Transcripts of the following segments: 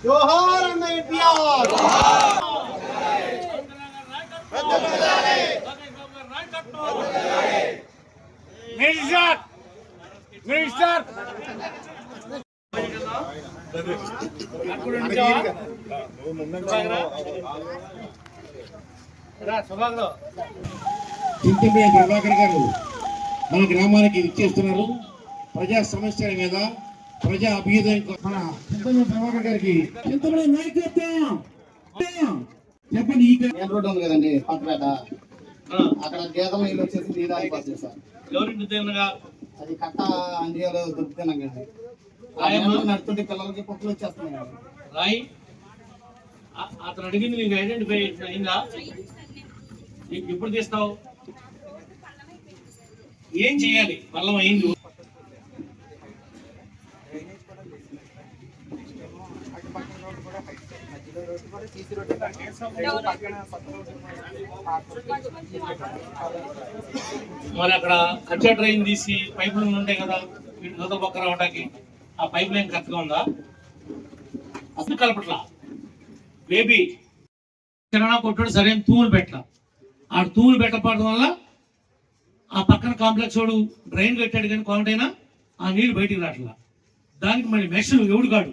జోహార్ అన్న ఎన్టీఆర్. మినిస్టర్ చింతమయ్య ప్రభాకర్ గారు మన గ్రామానికి ఇచ్చేస్తున్నారు. ప్రజా సమస్యల మీద, ప్రజా అభ్యుదయం మన చింతమయ్య ప్రభాకర్ గారికి చింతమయ్య నాయకత్వం చెప్పండి. ఈ రోడ్ ఉంది కదండి పక్కపేట, అక్కడ గేదెల నీళ్ళు వచ్చేసి నీళ్ళు ఆగిపోతుంది సార్. అది కట్ట అండియాలో దొరుకుతున్నాం కదండి, నడుతుంటే పిల్లలకి పొక్కులు వచ్చేస్తున్నాయి. రాయి అతను అడిగింది నీకు ఐడెంటిఫై అయిందా? ఎప్పుడు తీస్తావు? ఏం చేయాలి? పల్లం అయింది. మరి అక్కడ కచ్చా ట్రైన్ తీసి పైప్ లైన్ ఉంటాయి కదా యువతల పక్క రావడానికి, ఆ పైప్ లైన్ కరెక్ట్గా ఉందా? అసలు కలపట్లా. బేబీ కిరాణా కొట్టాడు, సరైన తూములు పెట్టలా. ఆ తూములు పెట్టకపోవడం వల్ల ఆ పక్కన కాంప్లెక్స్ వాడు డ్రైన్ కట్టాడు, కానీ కాంటైనా ఆ నీళ్లు బయటికి రావట్లా. దానికి మళ్ళీ మెషలు ఎవడు కాడు,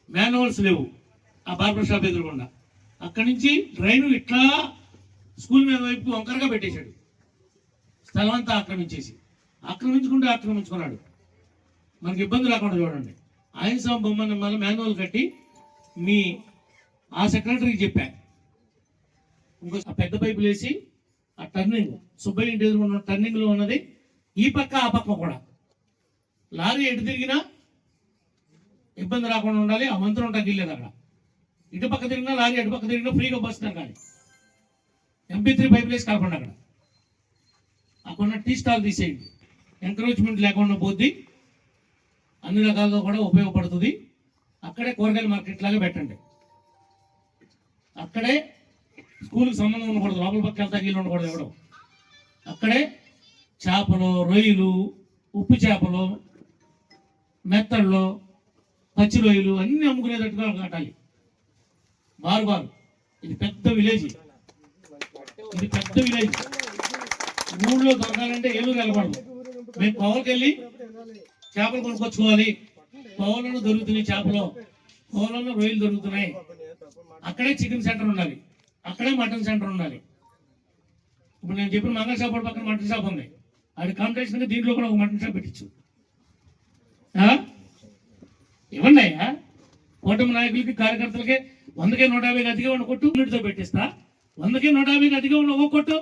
మాన్యువల్స్ లేవు. ఆ బార్బర్ షాప్ ఎదురుకుండా అక్కడి నుంచి డ్రైన్ ఇట్లా స్కూల్ మీద వైపు వంకరగా పెట్టేశాడు. స్థలం అంతా ఆక్రమించుకున్నాడు. మనకి ఇబ్బంది రాకుండా చూడండి. ఆయన స్వామి బొమ్మని మళ్ళీ మాన్యువల్ కట్టి మీ ఆ సెక్రటరీకి చెప్పా. ఇంకో పెద్ద పైపులు వేసి ఆ టర్నింగ్ సుబ్బయ్య ఇంటి ఎదురు ఉన్న టర్నింగ్లో ఉన్నది ఈ పక్క ఆ పక్క కూడా లారీ ఎటు తిరిగినా ఇబ్బంది రాకుండా ఉండాలి. ఆ మంత్రం ఉంటాకి వెళ్ళేది అక్కడ. ఇటు పక్క తిరిగినా లారీ, అటు పక్క తిరిగినా ఫ్రీగా బస్సున్నాం. కానీ MP3 పైపులు వేసి కలపండి. అక్కడ అక్కడ టీ స్టాల్ తీసేయండి. ఎంకరేజ్మెంట్ లేకుండా పోద్ది, అన్ని రకాలుగా కూడా ఉపయోగపడుతుంది. అక్కడే కూరగాయల మార్కెట్ లాగా పెట్టండి. అక్కడే స్కూల్కి సంబంధం ఉండకూడదు, లోపల పక్క వెళ్తా గీళ్ళు ఉండకూడదు ఎవడో. అక్కడే చేపలు, రొయ్యలు, ఉప్పు చేపలు, మెత్తళ్ళు, పచ్చి రొయ్యలు అన్నీ అమ్ముకునేటట్టుగా కట్టాలి. బారు ఇది పెద్ద విలేజ్. ఊళ్ళో దొరకాలంటే ఏలూరు వెళ్ళకూడదు. మేము పవర్కి వెళ్ళి చేపలు కొనుక్కొచ్చుకోవాలి. పవర్లను దొరుకుతున్నాయి చేపలు, పవర్లలో రొయ్యలు దొరుకుతున్నాయి. అక్కడే చికెన్ సెంటర్ ఉండాలి, అక్కడే మటన్ సెంటర్ ఉండాలి. ఇప్పుడు నేను చెప్పిన మంగళ షాప్ పక్కన మటన్ షాప్ ఉంది. అది కాంపిటీషన్గా దీంట్లో కూడా ఒక మటన్ షాప్ పెట్టించు. ఇవ్వండి అయ్యా, కూటమి నాయకులకి కార్యకర్తలకి 100కే 150 అతిగా ఉన్న కొట్టు యూనిట్తో పెట్టిస్తా. 100కే 150 అతిగా ఉన్న ఓ కొట్టు.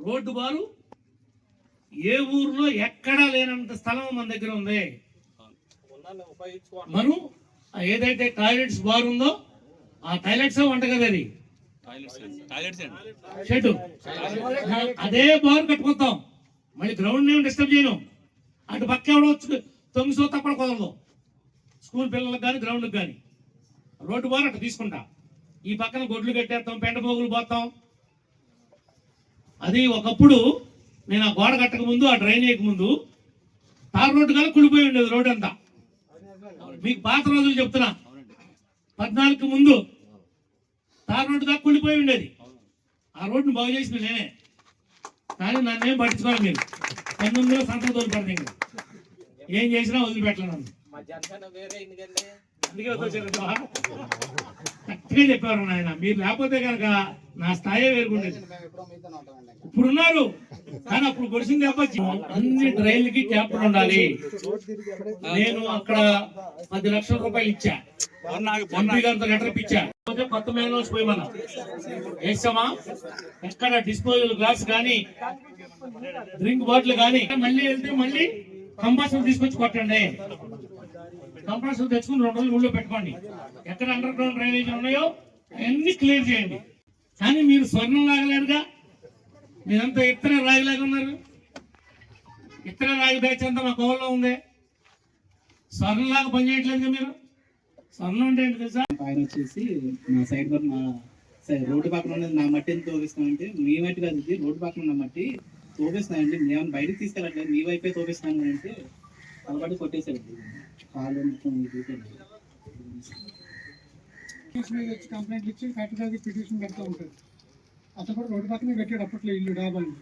రోడ్డు బారు ఏ ఊర్లో ఎక్కడా లేనంత స్థలం మన దగ్గర ఉంది. మనం ఏదైతే టాయిలెట్స్ బార్ ఉందో ఆ టాయిలెట్స్ వంటగది షెడ్ అదే బార్ కట్టుకుంటాం. మళ్ళీ గ్రౌండ్ ఏమి డిస్టర్బ్ చేయను. అటు పక్క ఎవడో తొమ్మిది తప్పడ కుదరదు. స్కూల్ పిల్లలకు కానీ గ్రౌండ్కి కానీ రోడ్డు బార్ అటు తీసుకుంటా. ఈ పక్కన గొడ్లు కట్టేస్తాం, పెంట పోగులు పోతాం. అది ఒకప్పుడు నేను ఆ గోడ కట్టక ముందు, ఆ డ్రైన్ వేయక ముందు తార్ రోడ్డు కల్లా కుళ్ళిపోయి ఉండేది రోడ్డు అంతా. మీకు పాత రోజులు చెప్తున్నా, 14కి ముందు తార్ రోడ్డు దాకా కుళ్ళిపోయి ఉండేది. ఆ రోడ్డుని బాగు చేసిన నేనే, కానీ నన్నేం పట్టించుకోవాలి. మీరు 19లో సంతలు తోలిపడతాయి. ఏం చేసినా వదిలిపెట్టలేను. అందుకే కరెక్ట్గా చెప్పారు నాయన. మీరు లేకపోతే కనుక నా స్థాయి వేరుకుండేది. ఇప్పుడున్నారు కానీ అప్పుడు కొడిసింది అవ్వచ్చు. అన్ని డ్రైన్లకి క్యాప్టెన్ ఉండాలి. నేను అక్కడ 10 లక్షల రూపాయలు ఇచ్చా, ఎంపీ గారితో లెటర్ ఇచ్చా. కొత్త మేనోస్ పోయమన్నా వేసామా. ఎక్కడ డిస్పోజల్ గ్లాస్ కానీ డ్రింక్ బాటిల్ కానీ మళ్ళీ వెళ్తే మళ్ళీ కంపాసర్ తీసుకొచ్చి కొట్టండి. కంపాసర్ తెచ్చుకుని 2 రోజులు ఊళ్ళో పెట్టుకోండి. ఎక్కడ అండర్ గ్రౌండ్ డ్రైనేజీలు ఉన్నాయో అవన్నీ క్లియర్ చేయండి. కానీ మీరు స్వర్ణం లాగలేరుగా. మీరంతా ఇత్తనే రాగిలాగా ఉన్నారు. ఇత్తనే రాగి బ్యాచ్ అంతా మా కోవల్లో ఉంది. స్వర్ణంలాగా పనిచేయట్లేదు మీరు. స్వర్ణం అంటే ఏంటి తెలుసా? ఆయన వచ్చేసి మా సైడ్ మా సరే రోడ్డు పక్కన ఉన్నది నా మట్టి ఎంత తోపిస్తామంటే మీ మట్టి కాదు ఇది రోడ్డు పక్కన ఉన్న మట్టి తోపిస్తానంటే మేము బయటకు తీసుకెళ్ళట్లేదు మీ వైపే తోపిస్తాను అంటే అలవాటు కొట్టేశాడు కాళ్ళు మొత్తం కంప్లైంట్ ఇచ్చి కరెక్ట్గా పిటిషన్ పెడతా ఉంటాడు. అతను కూడా రోడ్డు పక్కనే పెట్టాడు అప్పట్లో ఇల్లు డాబాలు.